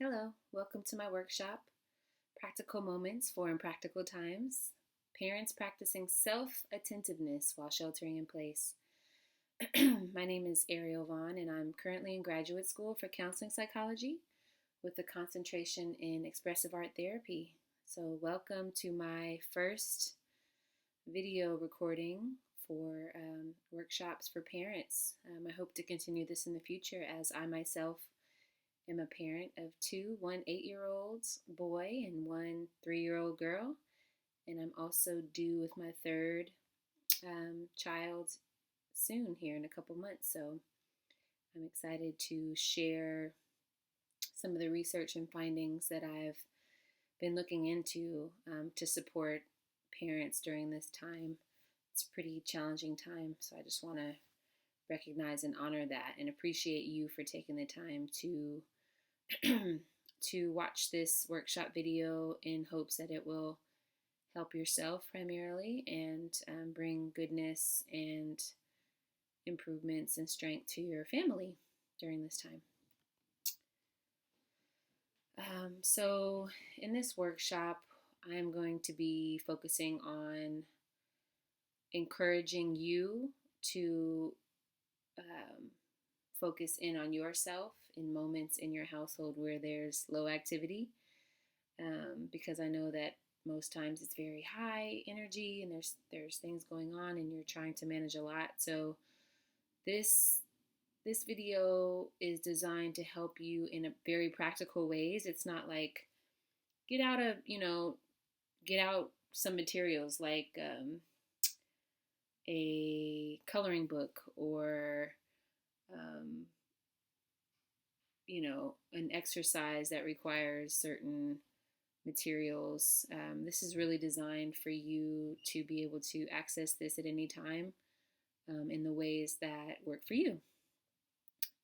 Hello, welcome to my workshop, Practical Moments for Impractical Times. Parents practicing self-attentiveness while sheltering in place. My name is Arielle Vaughan, and I'm currently in graduate school for counseling psychology with a concentration in expressive art therapy. So, welcome to my first video recording for workshops for parents. I hope to continue this in the future as I myself am a parent of two, one 8-year-old boy and one 3-year-old girl. And I'm also due with my third child soon here in a couple months. So I'm excited to share some of the research and findings that I've been looking into to support parents during this time. It's a pretty challenging time, so I just want to recognize and honor that and appreciate you for taking the time to to watch this workshop video in hopes that it will help yourself primarily and bring goodness and improvements and strength to your family during this time. So in this workshop, I'm going to be focusing on encouraging you to focus in on yourself in moments in your household where there's low activity, because I know that most times it's very high energy and there's things going on and you're trying to manage a lot. So this video is designed to help you in a very practical ways. It's not like get out some materials like a coloring book or an exercise that requires certain materials. This is really designed for you to be able to access this at any time in the ways that work for you.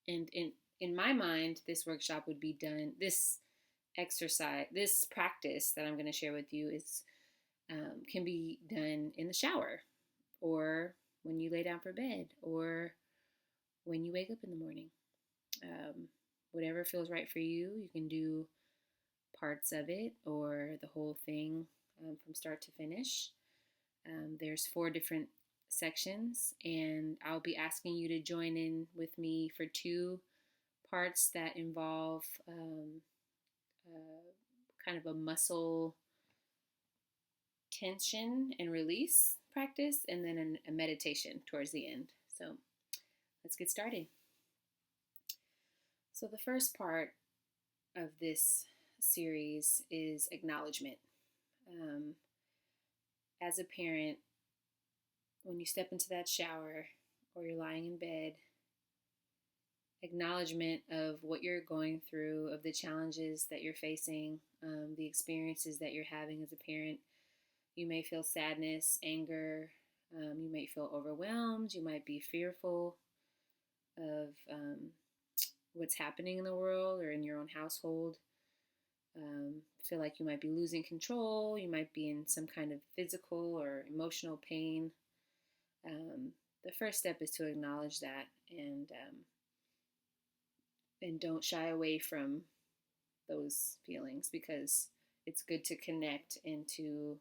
And in my mind, this workshop would be done, this exercise, this practice that I'm going to share with you is can be done in the shower or when you lay down for bed or when you wake up in the morning. Whatever feels right for you, you can do parts of it or the whole thing from start to finish. There's 4 different sections, and I'll be asking you to join in with me for 2 parts that involve kind of a muscle tension and release practice, and then a meditation towards the end. So let's get started. So the first part of this series is acknowledgement. As a parent, when you step into that shower or you're lying in bed, acknowledgement of what you're going through, of the challenges that you're facing, the experiences that you're having as a parent. You may feel sadness, anger, you may feel overwhelmed, you might be fearful of what's happening in the world or in your own household. Feel like you might be losing control, you might be in some kind of physical or emotional pain. The first step is to acknowledge that and don't shy away from those feelings, because it's good to connect and to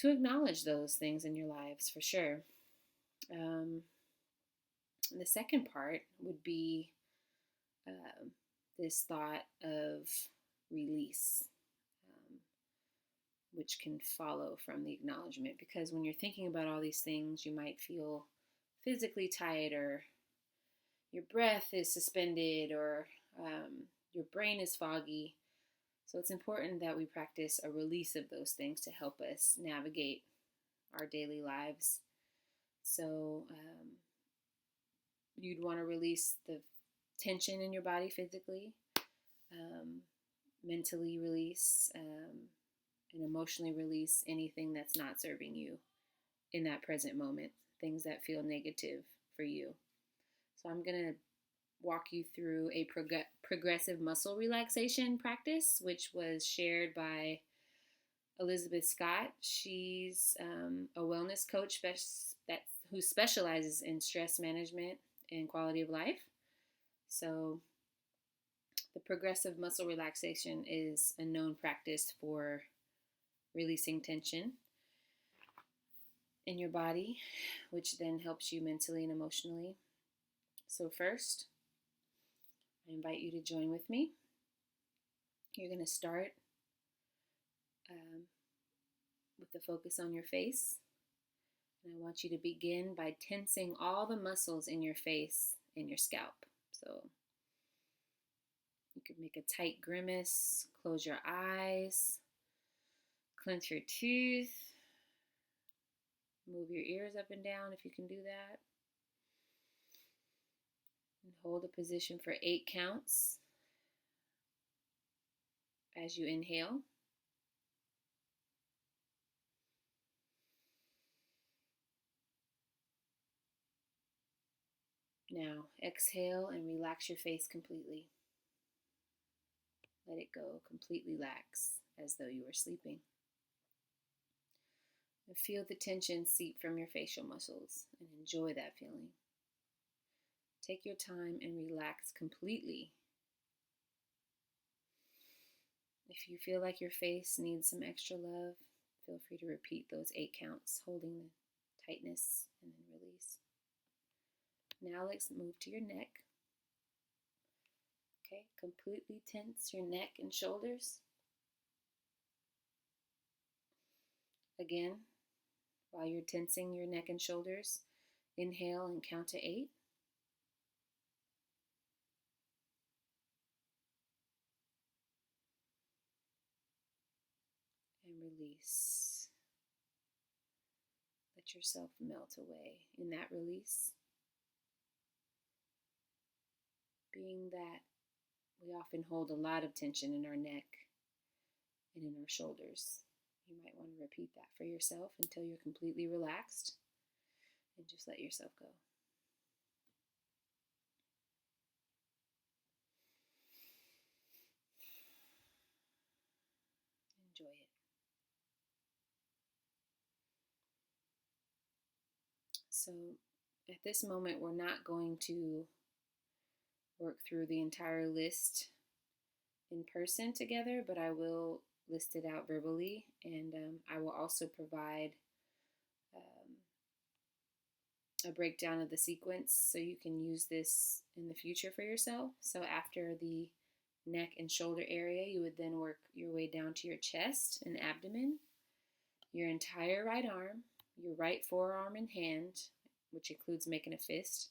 acknowledge those things in your lives for sure. The second part would be this thought of release, which can follow from the acknowledgement, because when you're thinking about all these things, you might feel physically tight, or your breath is suspended, or your brain is foggy. So it's important that we practice a release of those things to help us navigate our daily lives. So you'd want to release the tension in your body physically, mentally release, and emotionally release anything that's not serving you in that present moment, things that feel negative for you. So I'm going to walk you through a progressive muscle relaxation practice, which was shared by Elizabeth Scott. She's a wellness coach who specializes in stress management and quality of life. So The progressive muscle relaxation is a known practice for releasing tension in your body, which then helps you mentally and emotionally. So first, I invite you to join with me. You're going to start with the focus on your face. And I want you to begin by tensing all the muscles in your face and your scalp. So you could make a tight grimace, close your eyes, clench your teeth, move your ears up and down if you can do that. And hold a position for 8 counts as you inhale. Now exhale and relax your face completely. Let it go completely lax as though you were sleeping. And feel the tension seep from your facial muscles and enjoy that feeling. Take your time and relax completely. If you feel like your face needs some extra love, feel free to repeat those 8 counts, holding the tightness and then release. Now let's move to your neck. Okay, completely tense your neck and shoulders. Again, while you're tensing your neck and shoulders, inhale and count to 8. And release. Let yourself melt away in that release. Being that we often hold a lot of tension in our neck and in our shoulders. You might want to repeat that for yourself until you're completely relaxed and just let yourself go. Enjoy it. So at this moment, we're not going to work through the entire list in person together, but I will list it out verbally, and I will also provide a breakdown of the sequence so you can use this in the future for yourself. So after the neck and shoulder area, you would then work your way down to your chest and abdomen, your entire right arm, your right forearm and hand, which includes making a fist,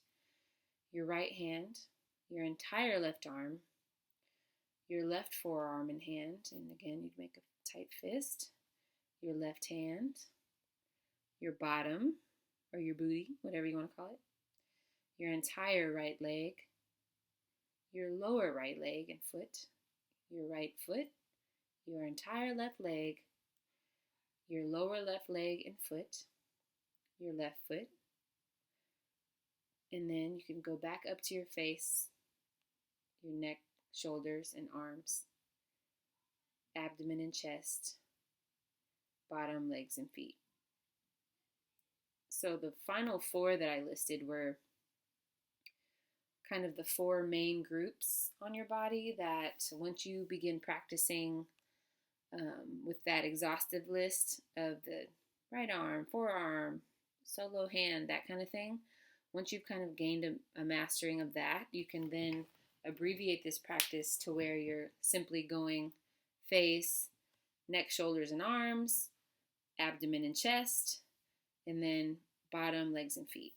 your right hand, your entire left arm, your left forearm and hand, and again, you'd make a tight fist, your left hand, your bottom, or your booty, whatever you want to call it, your entire right leg, your lower right leg and foot, your right foot, your entire left leg, your lower left leg and foot, your left foot, and then you can go back up to your face, your neck, shoulders, and arms, abdomen and chest, bottom, legs, and feet. So the final 4 that I listed were kind of the 4 main groups on your body that once you begin practicing with that exhaustive list of the right arm, forearm, solo hand, that kind of thing, once you've kind of gained a mastering of that, you can then abbreviate this practice to where you're simply going face, neck, shoulders, and arms, abdomen and chest, and then bottom, legs, and feet.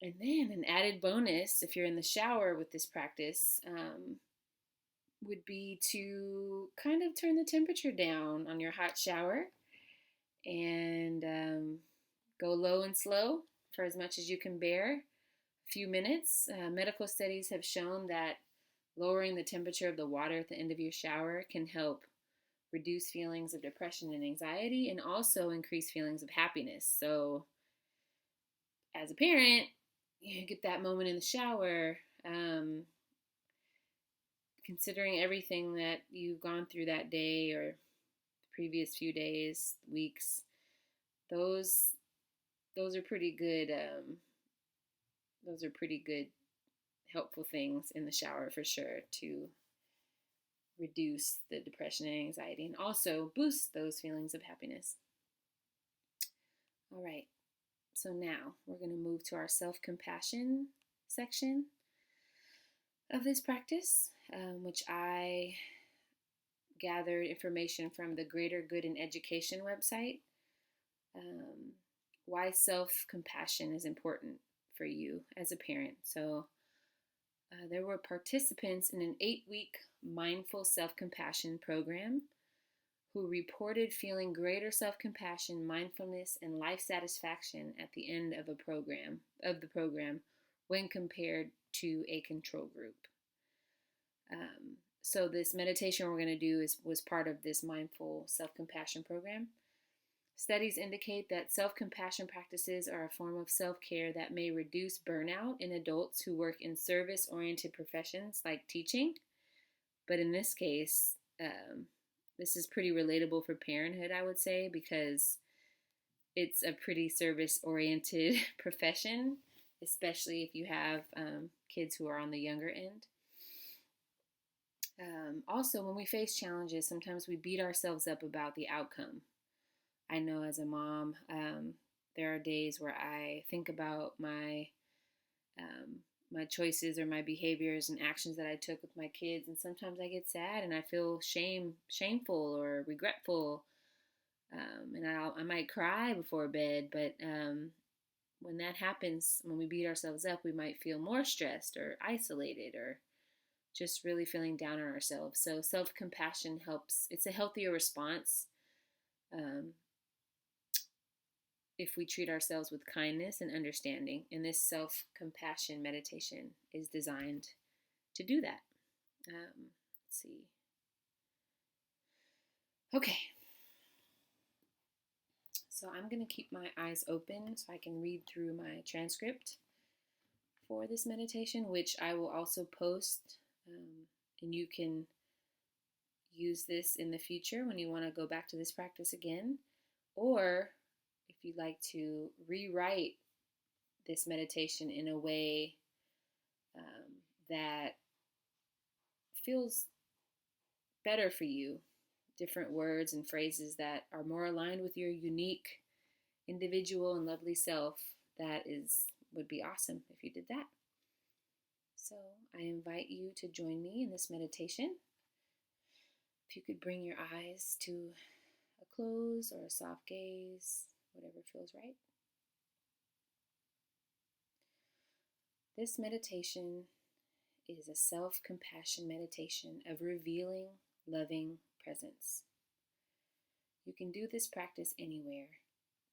And then an added bonus, if you're in the shower with this practice, would be to kind of turn the temperature down on your hot shower and go low and slow for as much as you can bear. A few minutes. Medical studies have shown that lowering the temperature of the water at the end of your shower can help reduce feelings of depression and anxiety and also increase feelings of happiness. So as a parent, you get that moment in the shower, considering everything that you've gone through that day or the previous few days, weeks, those are pretty good. Those are pretty good helpful things in the shower for sure to reduce the depression and anxiety and also boost those feelings of happiness. All right, so now we're going to move to our self-compassion section of this practice, which I gathered information from the Greater Good in Education website. Why self-compassion is important for you as a parent. So there were participants in an 8-week mindful self-compassion program who reported feeling greater self-compassion, mindfulness, and life satisfaction at the end of the program when compared to a control group. So this meditation we're going to do was part of this mindful self-compassion program. Studies indicate that self-compassion practices are a form of self-care that may reduce burnout in adults who work in service-oriented professions like teaching. But in this case, this is pretty relatable for parenthood, I would say, because it's a pretty service-oriented profession, especially if you have kids who are on the younger end. Also, when we face challenges, sometimes we beat ourselves up about the outcome. I know as a mom, there are days where I think about my choices or my behaviors and actions that I took with my kids, and sometimes I get sad and I feel shameful or regretful, and I might cry before bed. But when that happens, when we beat ourselves up, we might feel more stressed or isolated or just really feeling down on ourselves. So self-compassion helps. It's a healthier response. If we treat ourselves with kindness and understanding, and this self-compassion meditation is designed to do that. Let's see. Okay. So I'm going to keep my eyes open so I can read through my transcript for this meditation, which I will also post, and you can use this in the future when you want to go back to this practice again, or if you'd like to rewrite this meditation in a way that feels better for you, different words and phrases that are more aligned with your unique, individual, and lovely self, would be awesome if you did that. So I invite you to join me in this meditation. If you could bring your eyes to a close or a soft gaze, whatever feels right. This meditation is a self-compassion meditation of revealing, loving presence. You can do this practice anywhere.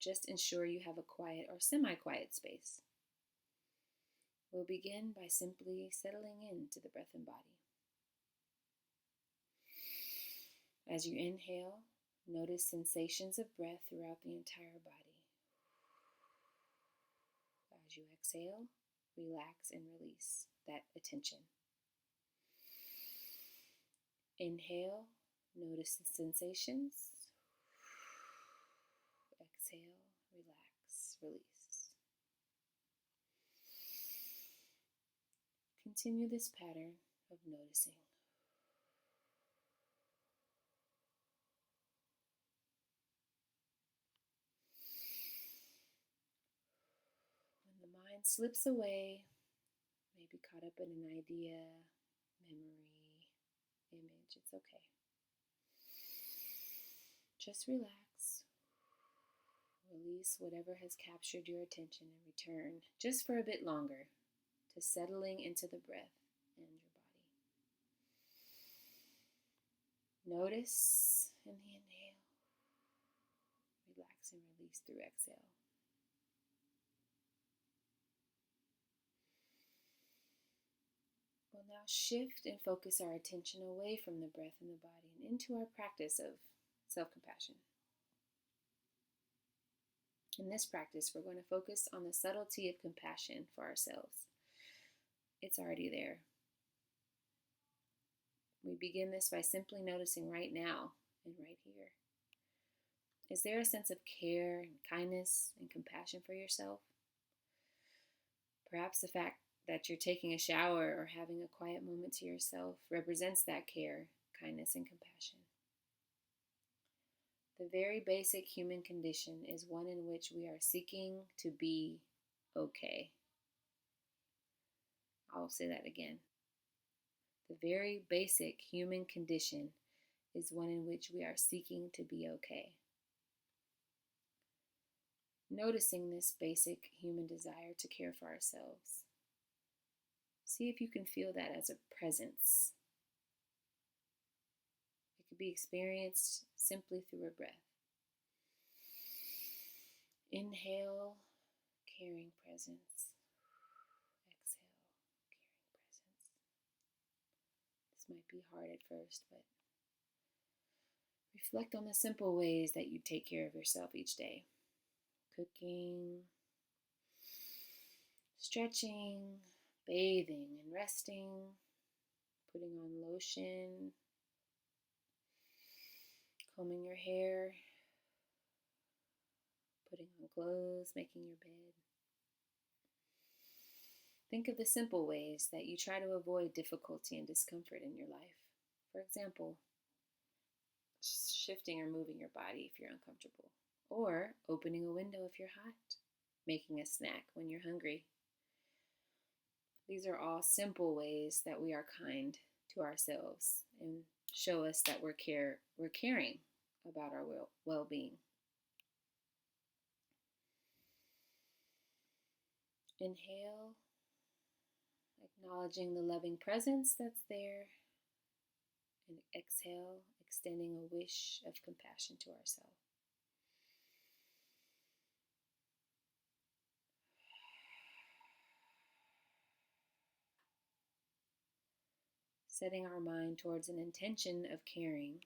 Just ensure you have a quiet or semi-quiet space. We'll begin by simply settling into the breath and body. As you inhale, notice sensations of breath throughout the entire body. As you exhale, relax and release that attention. Inhale, notice the sensations. Exhale, relax, release. Continue this pattern of noticing. When the mind slips away, maybe caught up in an idea, memory, image, it's okay. Just relax. Release whatever has captured your attention and return just for a bit longer to settling into the breath and your body. Notice in the inhale, relax and release through exhale. We'll now shift and focus our attention away from the breath and the body and into our practice of self-compassion. In this practice, we're going to focus on the subtlety of compassion for ourselves. It's already there. We begin this by simply noticing right now and right here. Is there a sense of care and kindness and compassion for yourself? Perhaps the fact that you're taking a shower or having a quiet moment to yourself represents that care, kindness, and compassion. The very basic human condition is one in which we are seeking to be okay. I'll say that again. The very basic human condition is one in which we are seeking to be okay. Noticing this basic human desire to care for ourselves. See if you can feel that as a presence. It could be experienced simply through a breath. Inhale, caring presence. Exhale, caring presence. This might be hard at first, but reflect on the simple ways that you take care of yourself each day. Cooking, stretching, bathing and resting, putting on lotion, combing your hair, putting on clothes, making your bed. Think of the simple ways that you try to avoid difficulty and discomfort in your life. For example, shifting or moving your body if you're uncomfortable, or opening a window if you're hot, making a snack when you're hungry. These are all simple ways that we are kind to ourselves and show us that we're caring about our well-being. Inhale, acknowledging the loving presence that's there, and exhale, extending a wish of compassion to ourselves. Setting our mind towards an intention of caring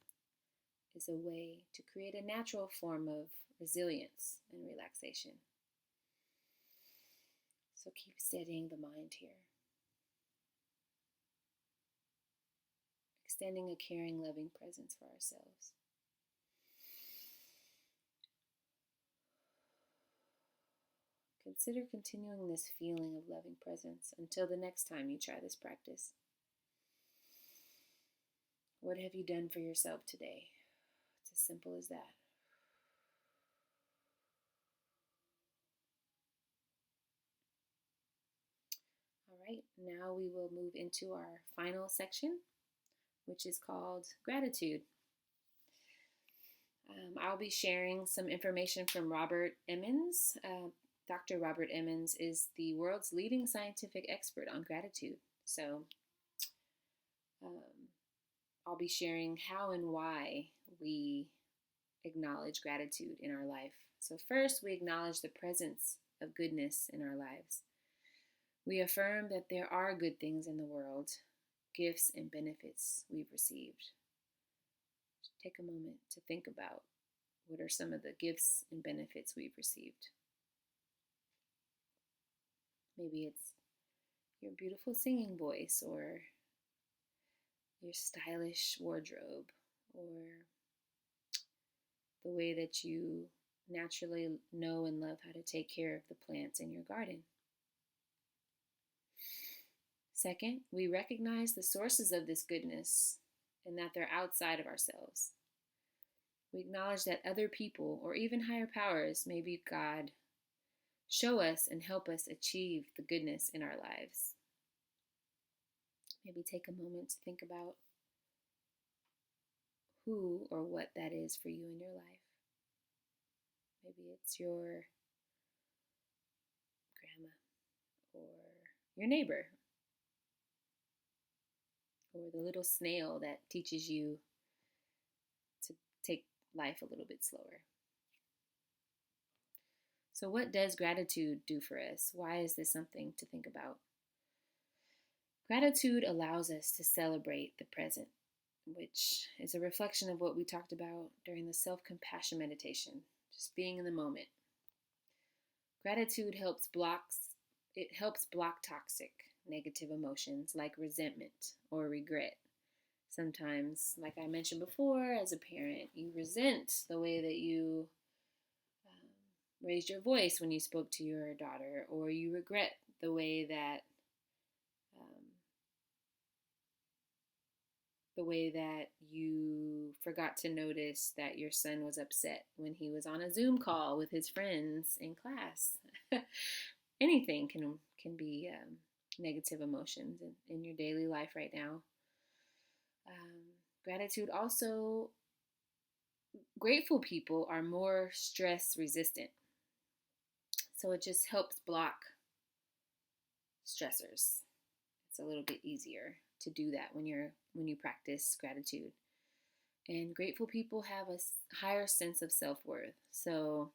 is a way to create a natural form of resilience and relaxation. So keep steadying the mind here. Extending a caring, loving presence for ourselves. Consider continuing this feeling of loving presence until the next time you try this practice. What have you done for yourself today? It's as simple as that. All right, now we will move into our final section, which is called gratitude. I'll be sharing some information from Robert Emmons. Dr. Robert Emmons is the world's leading scientific expert on gratitude. So I'll be sharing how and why we acknowledge gratitude in our life. So first, we acknowledge the presence of goodness in our lives. We affirm that there are good things in the world, gifts and benefits we've received. Take a moment to think about what are some of the gifts and benefits we've received. Maybe it's your beautiful singing voice, or your stylish wardrobe, or the way that you naturally know and love how to take care of the plants in your garden. Second, we recognize the sources of this goodness and that they're outside of ourselves. We acknowledge that other people, or even higher powers, maybe God, show us and help us achieve the goodness in our lives. Maybe take a moment to think about who or what that is for you in your life. Maybe it's your grandma, or your neighbor, or the little snail that teaches you to take life a little bit slower. So what does gratitude do for us? Why is this something to think about? Gratitude allows us to celebrate the present, which is a reflection of what we talked about during the self-compassion meditation, just being in the moment. Gratitude helps block toxic negative emotions like resentment or regret. Sometimes, like I mentioned before, as a parent, you resent the way that you raised your voice when you spoke to your daughter, or you regret the way that the way that you forgot to notice that your son was upset when he was on a Zoom call with his friends in class. Anything can be negative emotions in your daily life right now. Gratitude also, grateful people are more stress resistant. So it just helps block stressors. It's a little bit easier to do that when you practice gratitude. And grateful people have a higher sense of self-worth. So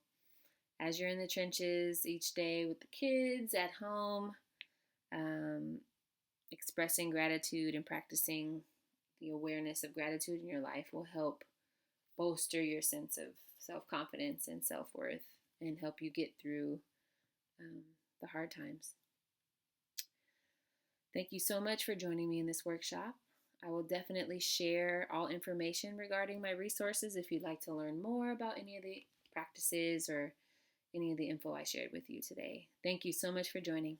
as you're in the trenches each day with the kids at home, expressing gratitude and practicing the awareness of gratitude in your life will help bolster your sense of self-confidence and self-worth and help you get through the hard times. Thank you so much for joining me in this workshop. I will definitely share all information regarding my resources if you'd like to learn more about any of the practices or any of the info I shared with you today. Thank you so much for joining.